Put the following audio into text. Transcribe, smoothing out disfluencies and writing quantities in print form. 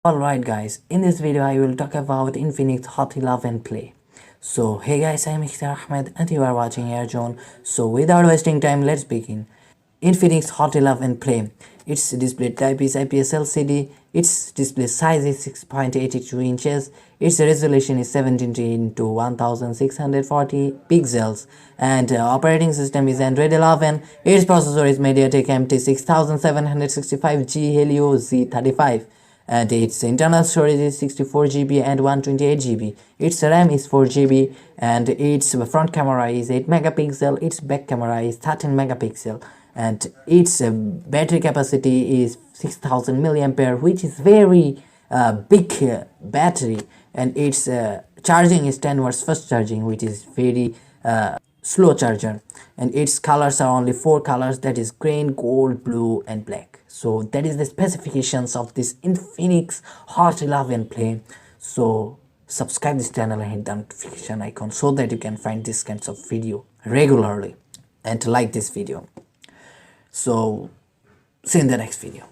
Alright guys, in this video I will talk about Infinix Hot 11 Play. So hey guys, I am Ikhtier Ahmed and you are watching ARZONE. So without wasting time, let's begin. Infinix Hot 11 Play. Its display type is IPS LCD. Its display size is 6.82 inches. Its resolution is 17 into 1640 pixels. And operating system is Android 11. Its processor is MediaTek MT 6765G Helio Z35. And its internal storage is 64 GB and 128 GB. Its RAM is 4 GB and its front camera is 8 megapixel. Its back camera is 13 megapixel and its battery capacity is 6000 milliampere, which is very big battery, and its charging is 10 watts fast charging, which is very slow charger, and its colors are only 4 colors, that is green, gold, blue and black. So that is the specifications of this Infinix Hot 11 Play. So subscribe this channel and hit the notification icon so that you can find these kinds of video regularly, and like this video. So see you in the next video.